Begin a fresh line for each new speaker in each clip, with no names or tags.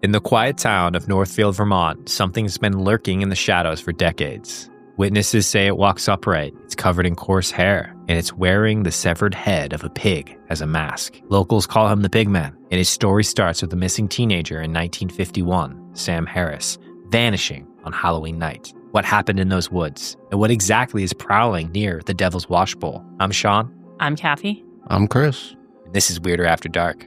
In the quiet town of Northfield, Vermont, something's been lurking in the shadows for decades. Witnesses say it walks upright, it's covered in coarse hair, and it's wearing the severed head of a pig as a mask. Locals call him the Pigman, and his story starts with a missing teenager in 1951, Sam Harris, vanishing on Halloween night. What happened in those woods, and what exactly is prowling near the Devil's Washbowl? I'm Sean.
I'm Kathy.
I'm Chris.
And this is Weirder After Dark.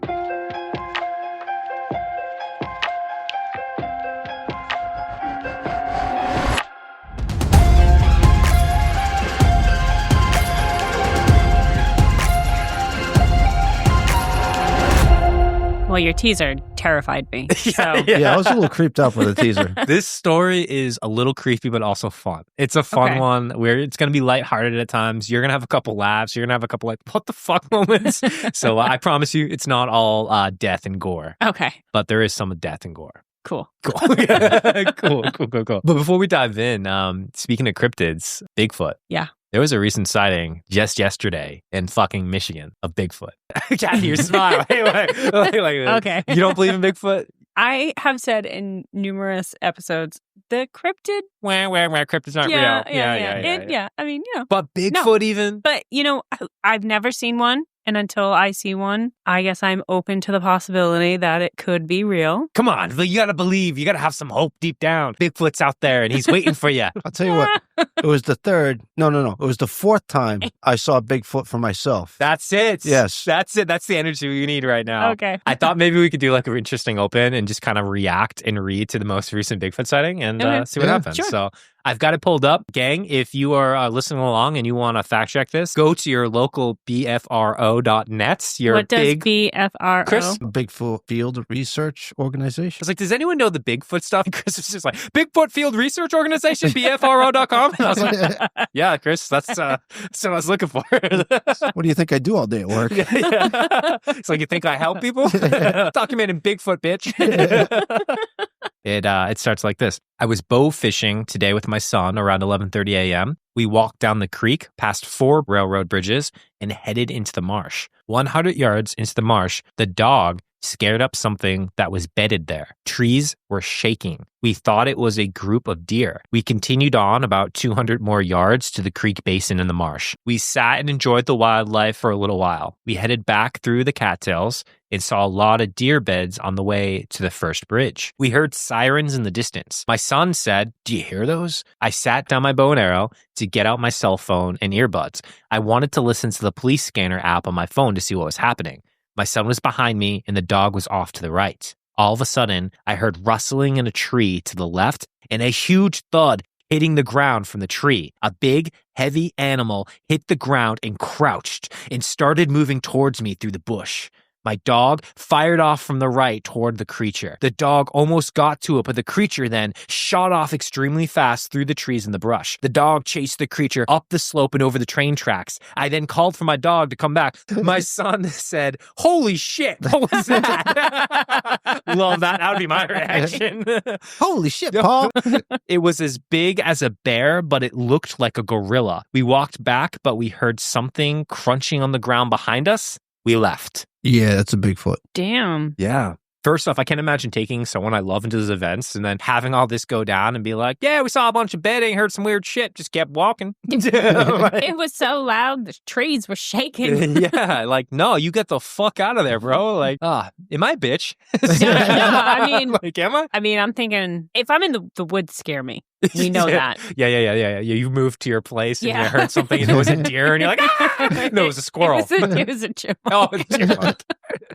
Well, your teaser terrified me.
Yeah, I was a little creeped out with the teaser.
This story is a little creepy, but also fun. It's a fun one where it's going to be lighthearted at times. You're going to have a couple laughs. You're going to have a couple like, what the fuck moments. So I promise you, it's not all death and gore.
Okay.
But there is some death and gore.
Cool.
Cool. Cool. But before we dive in, speaking of cryptids, Bigfoot.
Yeah.
There was a recent sighting just yesterday in fucking Michigan of Bigfoot. Kathy, you're smiling.
Okay.
You don't believe in Bigfoot?
I have said in numerous episodes, the cryptid...
Cryptids aren't real.
Yeah. I mean,
But Bigfoot even?
But, I've never seen one. And until I see one, I guess I'm open to the possibility that it could be real.
Come on, you gotta believe. You gotta have some hope deep down. Bigfoot's out there and he's waiting for you.
I'll tell you what, it was the third, no, it was the fourth time I saw Bigfoot for myself.
That's it.
Yes.
That's it. That's the energy we need right now.
Okay.
I thought maybe we could do like an interesting open and just kind of react and read to the most recent Bigfoot sighting and see what happens.
Sure.
So I've got it pulled up. Gang, if you are listening along and you want to fact check this, go to your local bfro.net.
What does BFRO?
Chris?
Bigfoot Field Research
I
Organization.
was like, does anyone know the Bigfoot stuff? And Chris was just like, Bigfoot Field Research Organization, BFRO.com. And I was like, yeah, Chris, that's what I was looking for.
What do you think I do all day at work?
Yeah. It's like, you think I help people? Documenting Bigfoot, bitch. It starts like this. I was bow fishing today with my son around 11:30 a.m. We walked down the creek, past 4 railroad bridges, and headed into the marsh. 100 yards into the marsh, the dog scared up something that was bedded there. Trees were shaking. We thought it was a group of deer. We continued on about 200 more yards to the creek basin in the marsh. We sat and enjoyed the wildlife for a little while. We headed back through the cattails and saw a lot of deer beds on the way to the first bridge. We heard sirens in the distance. My son said, "Do you hear those?" I sat down my bow and arrow to get out my cell phone and earbuds. I wanted to listen to the police scanner app on my phone to see what was happening. My son was behind me and the dog was off to the right. All of a sudden, I heard rustling in a tree to the left and a huge thud hitting the ground from the tree. A big, heavy animal hit the ground and crouched and started moving towards me through the bush. My dog fired off from the right toward the creature. The dog almost got to it, but the creature then shot off extremely fast through the trees and the brush. The dog chased the creature up the slope and over the train tracks. I then called for my dog to come back. My son said, "Holy shit, what was that?" Love that. That would be my reaction.
Holy shit, Paul.
It was as big as a bear, but it looked like a gorilla. We walked back, but we heard something crunching on the ground behind us. We left.
Yeah, that's a Bigfoot.
Damn.
Yeah. First off, I can't imagine taking someone I love into those events and then having all this go down and be like, yeah, we saw a bunch of bedding, heard some weird shit, just kept walking.
It was so loud, the trees were shaking.
Yeah, like, no, you get the fuck out of there, bro. Like, am I a bitch?
No, I mean,
like, am I?
I mean, I'm thinking, if I'm in the woods, scare me. We know that.
Yeah. You moved to your place and you heard something and it was a deer and you're like, ah! No, it was a squirrel.
It was a chipmunk.
Oh, a chipmunk.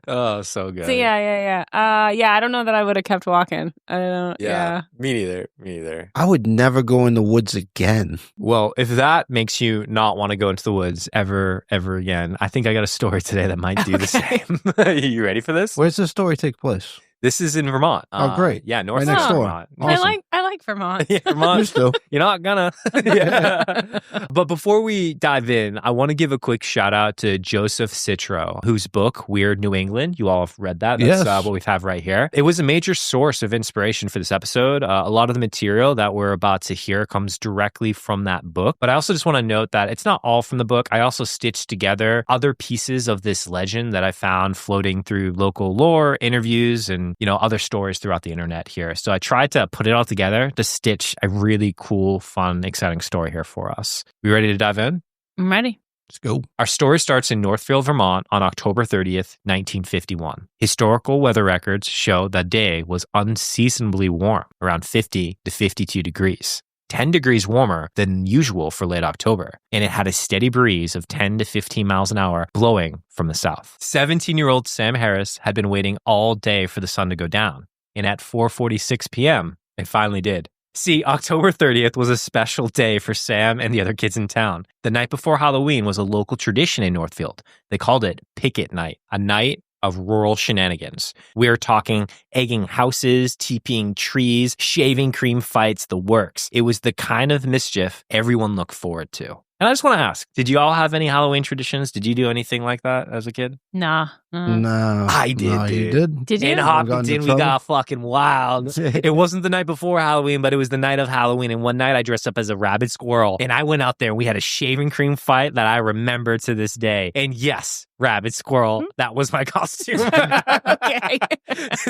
Oh, so good.
So yeah. I don't know that I would have kept walking. I don't. Yeah.
Me neither.
I would never go in the woods again.
Well, if that makes you not want to go into the woods ever again, I think I got a story today that might do the same. You ready for this?
Where's the story take place?
This is in Vermont.
Oh, great.
Yeah,
Right next door.
Vermont.
Awesome.
I like Vermont.
Yeah, Vermont.
You still.
You're not gonna. Yeah. But before we dive in, I want to give a quick shout out to Joseph Citro, whose book, Weird New England, you all have read that. That's what we have right here. It was a major source of inspiration for this episode. A lot of the material that we're about to hear comes directly from that book. But I also just want to note that it's not all from the book. I also stitched together other pieces of this legend that I found floating through local lore, interviews, and and, other stories throughout the internet here. So I tried to put it all together to stitch a really cool, fun, exciting story here for us. We ready to dive in?
I'm ready.
Let's go.
Our story starts in Northfield, Vermont on October 30th, 1951. Historical weather records show that day was unseasonably warm, around 50 to 52 degrees. 10 degrees warmer than usual for late October, and it had a steady breeze of 10 to 15 miles an hour blowing from the south. 17-year-old Sam Harris had been waiting all day for the sun to go down, and at 4:46 p.m., it finally did. See, October 30th was a special day for Sam and the other kids in town. The night before Halloween was a local tradition in Northfield. They called it Picket Night, a night of rural shenanigans. We're talking egging houses, TPing trees, shaving cream fights, the works. It was the kind of mischief everyone looked forward to. And I just want to ask, did you all have any Halloween traditions? Did you do anything like that as a kid?
Nah.
No.
I did,
No,
dude.
you did?
Did you?
In Hopkinton, we got fucking wild. It wasn't the night before Halloween, but it was the night of Halloween. And one night I dressed up as a rabid squirrel. And I went out there and we had a shaving cream fight that I remember to this day. And yes, rabid squirrel, that was my costume.
Okay.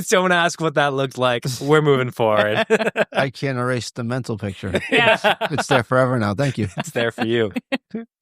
Don't ask what that looked like. We're moving forward.
I can't erase the mental picture.
Yeah.
It's there forever now. Thank you.
It's there for you.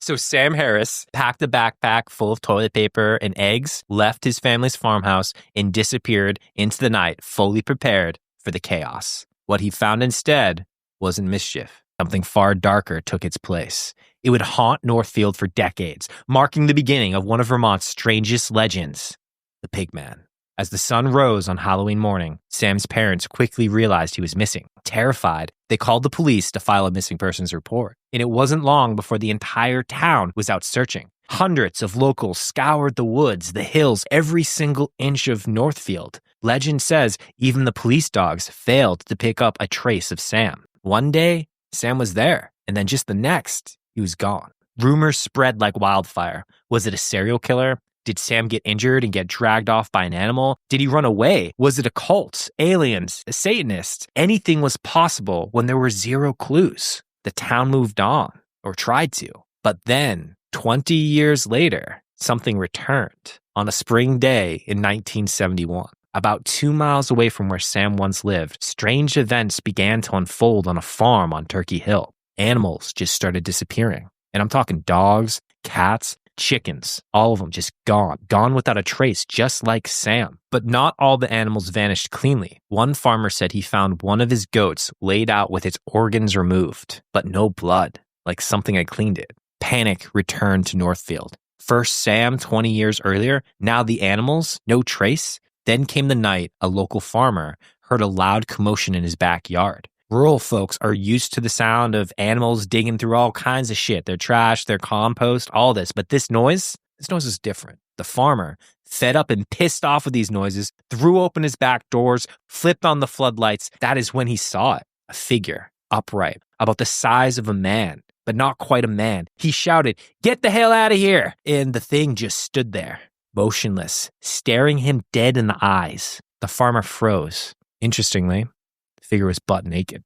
So Sam Harris packed a backpack full of toilet paper and eggs, left his family's farmhouse, and disappeared into the night, fully prepared for the chaos. What he found instead wasn't mischief. Something far darker took its place. It would haunt Northfield for decades, marking the beginning of one of Vermont's strangest legends, the Pigman. As the sun rose on Halloween morning, Sam's parents quickly realized he was missing. Terrified, they called the police to file a missing persons report. And it wasn't long before the entire town was out searching. Hundreds of locals scoured the woods, the hills, every single inch of Northfield. Legend says even the police dogs failed to pick up a trace of Sam. One day, Sam was there, and then just the next, he was gone. Rumors spread like wildfire. Was it a serial killer? Did Sam get injured and get dragged off by an animal? Did he run away? Was it a cult, aliens, a Satanist? Anything was possible when there were zero clues. The town moved on, or tried to. But then, 20 years later, something returned on a spring day in 1971. About 2 miles away from where Sam once lived, strange events began to unfold on a farm on Turkey Hill. Animals just started disappearing. And I'm talking dogs, cats, chickens, all of them just gone without a trace, just like Sam. But not all the animals vanished cleanly. One farmer said he found one of his goats laid out with its organs removed, but no blood, like something had cleaned it. Panic returned to Northfield. First Sam 20 years earlier, now the animals, no trace. Then came the night a local farmer heard a loud commotion in his backyard. Rural folks are used to the sound of animals digging through all kinds of shit, their trash, their compost, all this. But this noise is different. The farmer, fed up and pissed off with these noises, threw open his back doors, flipped on the floodlights. That is when he saw it. A figure, upright, about the size of a man, but not quite a man. He shouted, "Get the hell out of here!" And the thing just stood there, motionless, staring him dead in the eyes. The farmer froze. Interestingly, the figure was butt naked.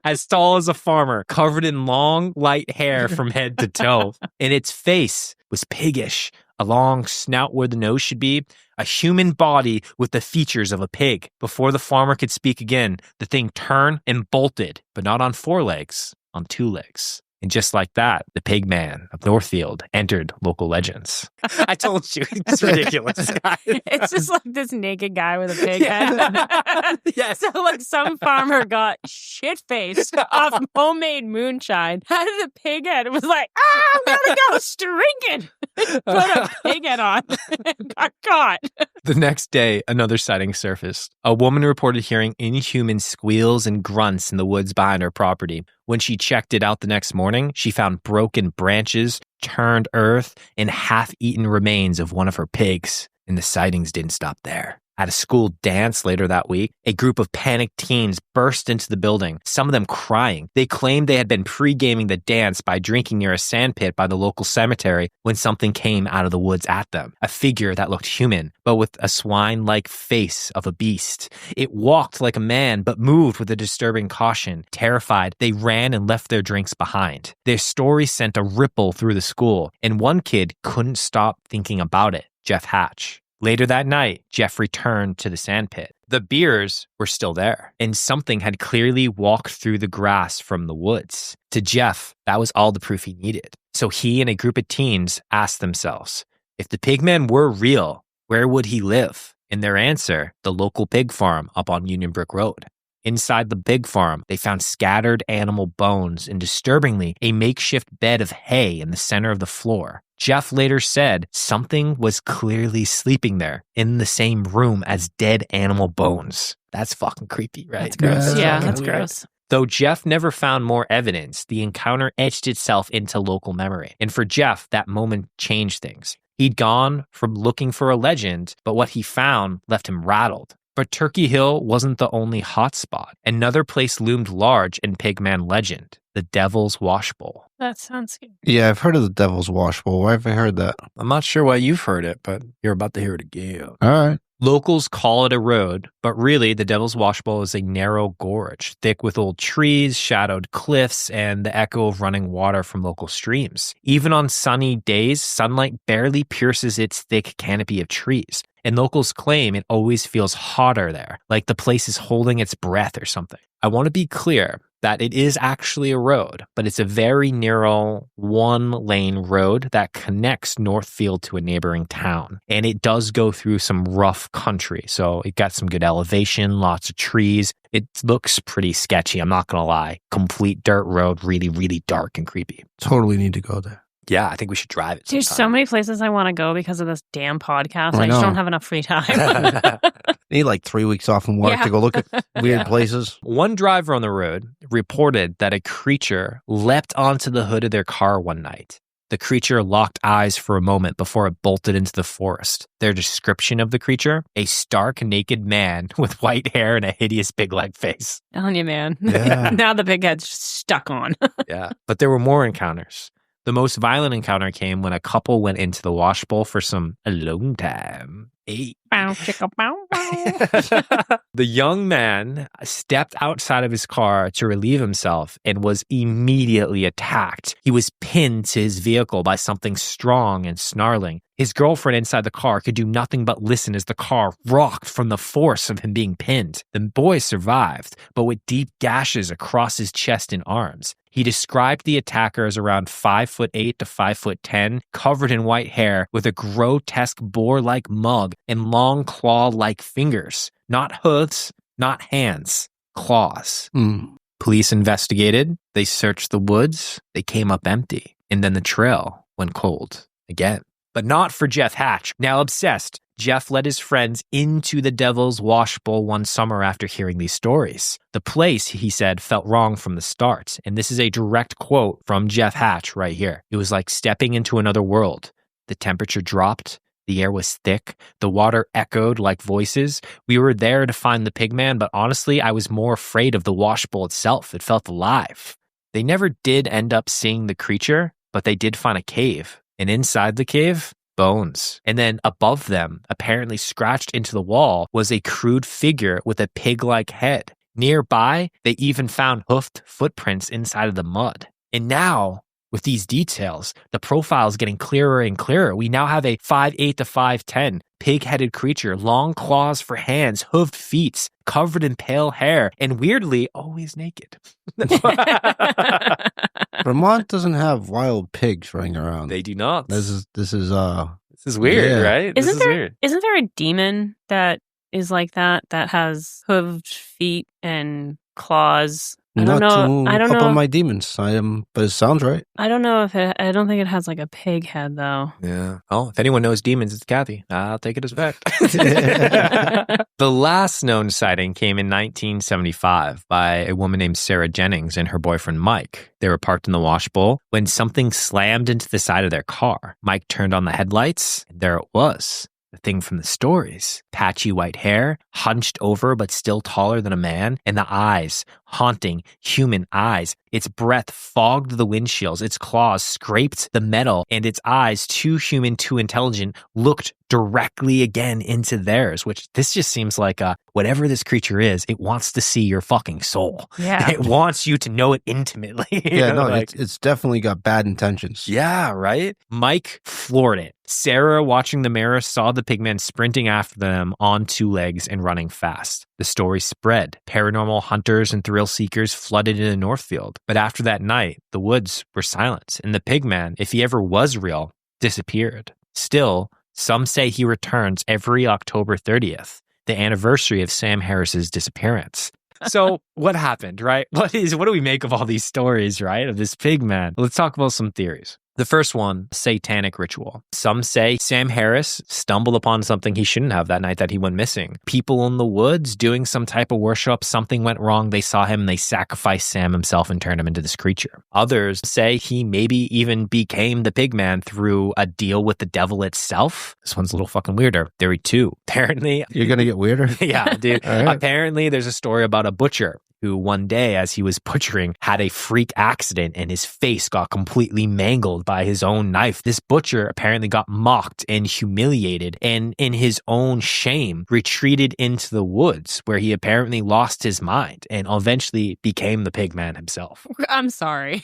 As tall as a farmer, covered in long, light hair from head to toe. And its face was piggish, a long snout where the nose should be, a human body with the features of a pig. Before the farmer could speak again, the thing turned and bolted, but not on 4 legs, on 2 legs. And just like that, the Pigman of Northfield entered local legends. I told you, it's ridiculous.
It's just like this naked guy with a pig head.
Yes.
So like some farmer got shit-faced off homemade moonshine, had a pig head, and was like, I'm gonna go drinking. Put a pig head on and got caught.
The next day, another sighting surfaced. A woman reported hearing inhuman squeals and grunts in the woods behind her property. When she checked it out the next morning, she found broken branches, turned earth, and half-eaten remains of one of her pigs. And the sightings didn't stop there. At a school dance later that week, a group of panicked teens burst into the building, some of them crying. They claimed they had been pre-gaming the dance by drinking near a sandpit by the local cemetery when something came out of the woods at them. A figure that looked human, but with a swine-like face of a beast. It walked like a man, but moved with a disturbing caution. Terrified, they ran and left their drinks behind. Their story sent a ripple through the school, and one kid couldn't stop thinking about it. Jeff Hatch, Later that night, Jeff returned to the sandpit. The beers were still there, and something had clearly walked through the grass from the woods. To Jeff, that was all the proof he needed. So he and a group of teens asked themselves, if the Pigman were real, where would he live? And their answer, the local pig farm up on Union Brook Road. Inside the pig farm, they found scattered animal bones and, disturbingly, a makeshift bed of hay in the center of the floor. Jeff later said something was clearly sleeping there in the same room as dead animal bones. That's fucking creepy, right?
That's gross.
Yeah,
That's gross.
Though Jeff never found more evidence, the encounter etched itself into local memory. And for Jeff, that moment changed things. He'd gone from looking for a legend, but what he found left him rattled. But Turkey Hill wasn't the only hotspot. Another place loomed large in Pigman legend, the Devil's Washbowl.
That sounds good.
Yeah, I've heard of the Devil's Washbowl. Where have I heard that?
I'm not sure why you've heard it, but you're about to hear it again.
All right.
Locals call it a road, but really the Devil's Washbowl is a narrow gorge, thick with old trees, shadowed cliffs, and the echo of running water from local streams. Even on sunny days, sunlight barely pierces its thick canopy of trees. And locals claim it always feels hotter there, like the place is holding its breath or something. I want to be clear that it is actually a road, but it's a very narrow one-lane road that connects Northfield to a neighboring town. And it does go through some rough country, so it got some good elevation, lots of trees. It looks pretty sketchy, I'm not going to lie. Complete dirt road, really, really dark and creepy.
Totally need to go there.
Yeah, I think we should drive it
There's
sometime.
so many places I want to go because of this damn podcast.
I
I just
know.
don't have enough free time.
Need like 3 weeks off from work
Yeah.
to go look at weird
Yeah.
places.
One driver on the road reported that a creature leapt onto the hood of their car one night. The creature locked eyes for a moment before it bolted into the forest. Their description of the creature, a stark naked man with white hair and a hideous pig-like face.
Telling you, man.
Yeah.
Now the big head's just stuck on.
Yeah. But there were more encounters. The most violent encounter came when a couple went into the washbowl for some alone time. Hey.
Bow, chicka, bow, bow.
The young man stepped outside of his car to relieve himself and was immediately attacked. He was pinned to his vehicle by something strong and snarling. His girlfriend inside the car could do nothing but listen as the car rocked from the force of him being pinned. The boy survived, but with deep gashes across his chest and arms. He described the attacker as around 5'8" to 5'10", covered in white hair with a grotesque boar-like mug and long claw-like fingers. Not hooves, not hands, claws.
Mm.
Police investigated. They searched the woods. They came up empty. And then the trail went cold again. But not for Jeff Hatch. Now obsessed, Jeff led his friends into the Devil's Washbowl one summer after hearing these stories. The place, he said, felt wrong from the start. And this is a direct quote from Jeff Hatch right here. It was like stepping into another world. The temperature dropped. The air was thick. The water echoed like voices. We were there to find the Pigman, but honestly, I was more afraid of the washbowl itself. It felt alive. They never did end up seeing the creature, but they did find a cave. And inside the cave, bones. And then above them, apparently scratched into the wall, was a crude figure with a pig-like head. Nearby, they even found hoofed footprints inside of the mud. And now, with these details, the profile is getting clearer and clearer. We now have a 5'8" to 5'10", pig-headed creature, long claws for hands, hooved feet, covered in pale hair, and weirdly, always naked.
Vermont doesn't have wild pigs running around.
They do not.
This is
This is weird,
Yeah.
right? This is weird.
Isn't there a demon that is like that has hooved feet and claws? I don't know. I don't
up
know.
on my demons. But it sounds right.
I don't know if it. I don't think it has like a pig head though.
Yeah. Oh, if anyone knows demons, it's Kathy. I'll take it as fact. The last known sighting came in 1975 by a woman named Sarah Jennings and her boyfriend Mike. They were parked in the washbowl when something slammed into the side of their car. Mike turned on the headlights, and there it was. The thing from the stories. Patchy white hair, hunched over but still taller than a man, and the eyes, haunting human eyes. Its breath fogged the windshields, its claws scraped the metal, and its eyes, too human, too intelligent, looked directly again into theirs, which this just seems like whatever this creature is, it wants to see your fucking soul.
Yeah.
It wants you to know it intimately.
Yeah, no, it's definitely got bad intentions.
Yeah, right? Mike floored it, Sarah, watching the mirror, saw the pigman sprinting after them on 2 legs and running fast. The story spread. Paranormal hunters and thrill seekers flooded into Northfield. But after that night, the woods were silent, and the pigman, if he ever was real, disappeared. Still, some say he returns every October 30th, the anniversary of Sam Harris's disappearance. So what happened, right? What do we make of all these stories, right? Of this pigman? Let's talk about some theories. The first one, satanic ritual. Some say Sam Harris stumbled upon something he shouldn't have that night that he went missing. People in the woods doing some type of worship, something went wrong, they saw him, they sacrificed Sam himself and turned him into this creature. Others say he maybe even became the pigman through a deal with the devil itself. This one's a little fucking weirder. Theory 2. Apparently...
You're going to get weirder?
Yeah, dude.
All right.
Apparently there's a story about a butcher who one day, as he was butchering, had a freak accident and his face got completely mangled by his own knife. This butcher apparently got mocked and humiliated and in his own shame retreated into the woods where he apparently lost his mind and eventually became the pigman himself.
I'm sorry.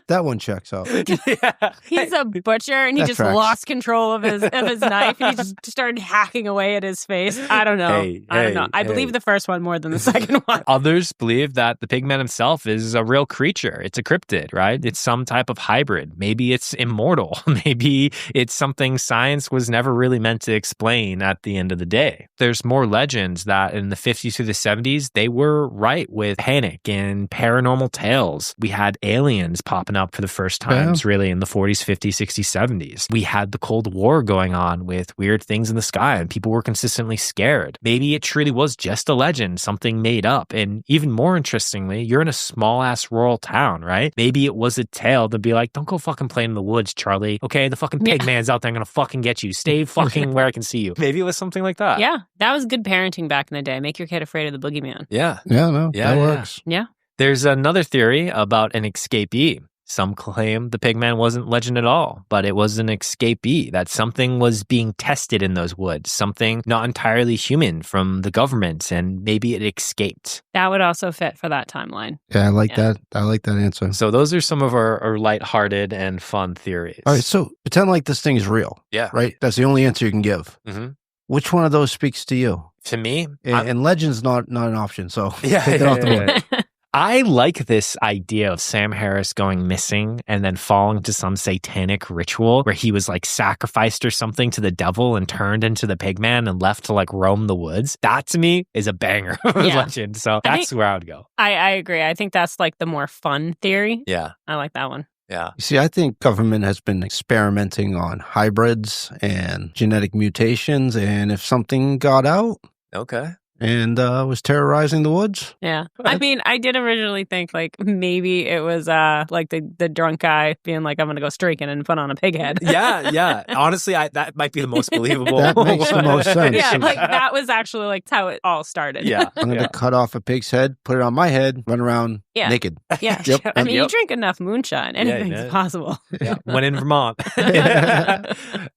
That one checks out.
Yeah.
He's a butcher and he
That
just
tracks.
lost control of his knife and he just started hacking away at his face. I don't know. I don't know. I believe the first one more than the second one.
Others believe that the pigman himself is a real creature. It's a cryptid, right? It's some type of hybrid. Maybe it's immortal. Maybe it's something science was never really meant to explain at the end of the day. There's more legends that in the 50s to the 70s, they were right with panic and paranormal tales. We had aliens popping up for the first times, really, in the 40s, 50s, 60s, 70s. We had the Cold War going on with weird things in the sky and people were consistently scared. Maybe it truly was just a legend, something made up. And even more interestingly, you're in a small ass rural town, right? Maybe it was a tale to be like, don't go fucking play in the woods, Charlie. Okay, the fucking pigman's out there. I'm going to fucking get you. Stay fucking where I can see you. Maybe it was something like that.
Yeah, that was good parenting back in the day. Make your kid afraid of the boogeyman.
Yeah.
Yeah, no,
Yeah,
that
yeah.
works.
Yeah.
There's another theory about an escapee. Some claim the pigman wasn't legend at all, but it was an escapee, that something was being tested in those woods, something not entirely human from the government, and maybe it escaped.
That would also fit for that timeline.
Yeah, I like that. I like that answer.
So those are some of our lighthearted and fun theories.
All right, so pretend like this thing's real,
Yeah.
right? That's the only answer you can give.
Mm-hmm.
Which one of those speaks to you?
To me,
And legend's not an option, so
Yeah,
take it off the
yeah,
board.
I like this idea of Sam Harris going missing and then falling to some satanic ritual where he was like sacrificed or something to the devil and turned into the pigman and left to like roam the woods. That to me is a banger of a
Yeah.
legend. So that's where I would go.
I agree. I think that's like the more fun theory.
Yeah.
I like that one.
Yeah.
You see, I think government has been experimenting on hybrids and genetic mutations, and if something got out
Okay.
and was terrorizing the woods,
Yeah. I mean, I did originally think like maybe it was like the drunk guy being like, I'm going to go streaking and put on a pig head.
Yeah. Yeah. Honestly, that might be the most believable.
That makes the most sense.
Yeah, like that was actually like how it all started.
Yeah.
I'm going to cut off a pig's head, put it on my head, run around
Yeah.
naked.
Yeah.
Yep.
I mean, you
Yep.
drink enough moonshine, anything's
yeah.
possible.
Yeah, when in Vermont.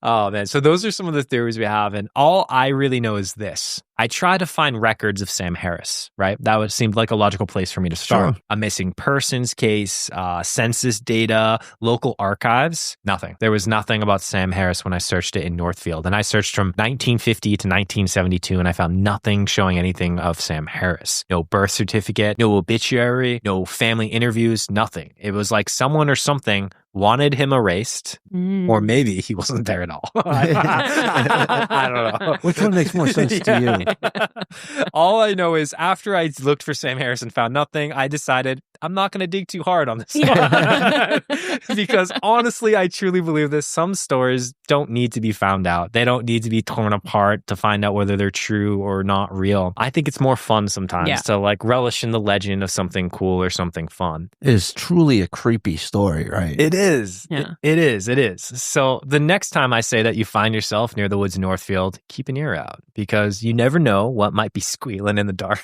Oh, man. So those are some of the theories we have. And all I really know is this. I try to find records of Sam Harris, right? That would seem like a logical place for me to start.
Sure.
A missing persons case, census data, local archives, nothing. There was nothing about Sam Harris when I searched it in Northfield. And I searched from 1950 to 1972 and I found nothing showing anything of Sam Harris. No birth certificate, no obituary, no family interviews, nothing. It was like someone or something wanted him erased, or maybe he wasn't there at all. I don't know.
Which one makes more sense to you?
All I know is after I looked for Sam Harris and found nothing, I decided I'm not going to dig too hard on this one. Because honestly, I truly believe this. Some stories don't need to be found out. They don't need to be torn apart to find out whether they're true or not real. I think it's more fun sometimes to like relish in the legend of something cool or something fun.
It is truly a creepy story, right?
It is.
Yeah.
It is. So the next time I say that you find yourself near the woods of Northfield, keep an ear out because you never know what might be squealing in the dark.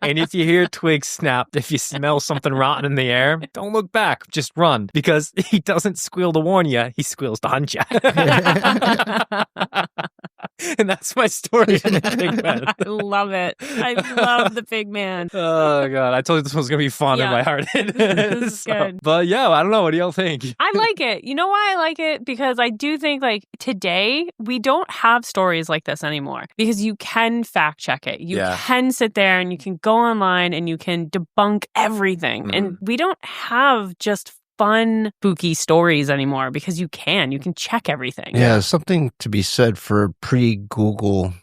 And if you hear twigs snapped, if you smell something rotten in the air, don't look back. Just run because he doesn't squeal to warn you. He squeals to hunt you. And that's my story of the Pigman.
I love it. I love the Pigman.
Oh God! I told you this was gonna be fun, and
Yeah.
my heart hit.
This is good.
But yeah, I don't know. What do y'all think?
I like it. You know why I like it? Because I do think like today we don't have stories like this anymore because you can fact check it. You can sit there and you can go online and you can debunk everything. And we don't have just fun, spooky stories anymore because you can check everything.
Yeah, something to be said for pre-Google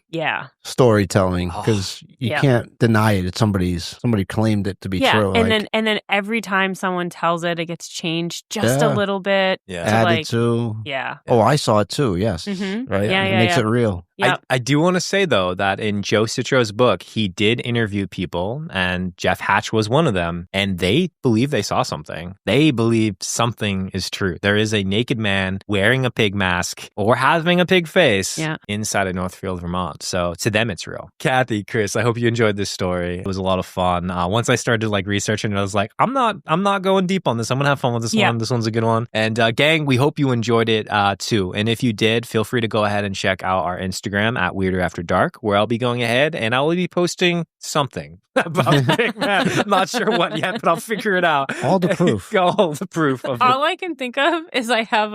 storytelling because you can't deny it. It's somebody claimed it to be true.
And then every time someone tells it, it gets changed just a little bit.
Added to.
Yeah.
Oh, I saw it too. Yes. Right.
Yeah,
it makes it real.
Yep.
I do want to say, though, that in Joe Citro's book, he did interview people, and Jeff Hatch was one of them, and they believe they saw something. They believe something is true. There is a naked man wearing a pig mask or having a pig face inside of Northfield, Vermont. So to them, it's real. Kathy, Chris, I hope you enjoyed this story. It was a lot of fun. Once I started researching it, I was like, I'm not going deep on this. I'm going to have fun with this one. This one's a good one. And gang, we hope you enjoyed it too. And if you did, feel free to go ahead and check out our Instagram at Weirder After Dark, where I'll be going ahead and I will be posting something about Pigman. I'm not sure what yet, but I'll figure it out.
All the proof.
All the proof of
All I can think of is I have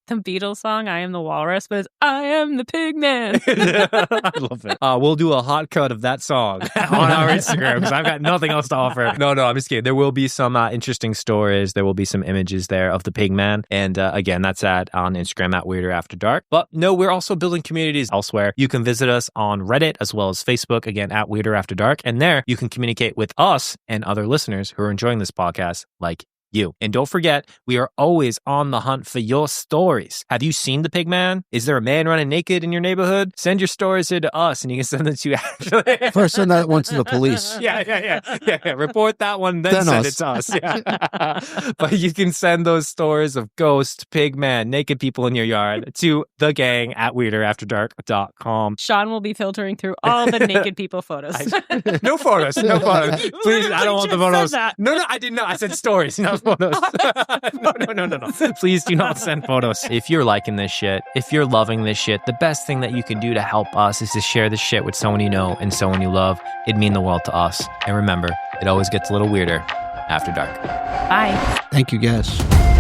the Beatles song, I Am the Walrus, but it's I Am the Pigman.
I love it. We'll do a hot cut of that song on our Instagram because I've got nothing else to offer. No, I'm just kidding. There will be some interesting stories. There will be some images there of the Pigman. And again, that's on Instagram at Weirder After Dark. But no, we're also building communities elsewhere. You can visit us on Reddit as well as Facebook, again, at Weirder After Dark. And there you can communicate with us and other listeners who are enjoying this podcast like you. And don't forget, we are always on the hunt for your stories. Have you seen the Pigman? Is there a man running naked in your neighborhood? Send your stories here to us and you can send them to Ashley.
First send that one to the police.
Yeah. Report that one, then send it to us. Yeah. But you can send those stories of ghosts, Pigman, naked people in your yard to the gang at weirderafterdark.com.
Sean will be filtering through all the naked people photos.
No photos. Please, I don't want the photos. No, I didn't know. I said stories, not photos. No. Please do not send photos. If you're liking this shit, if you're loving this shit, the best thing that you can do to help us is to share this shit with someone you know and someone you love. It'd mean the world to us. And remember, it always gets a little weirder after dark.
Bye.
Thank you, guys.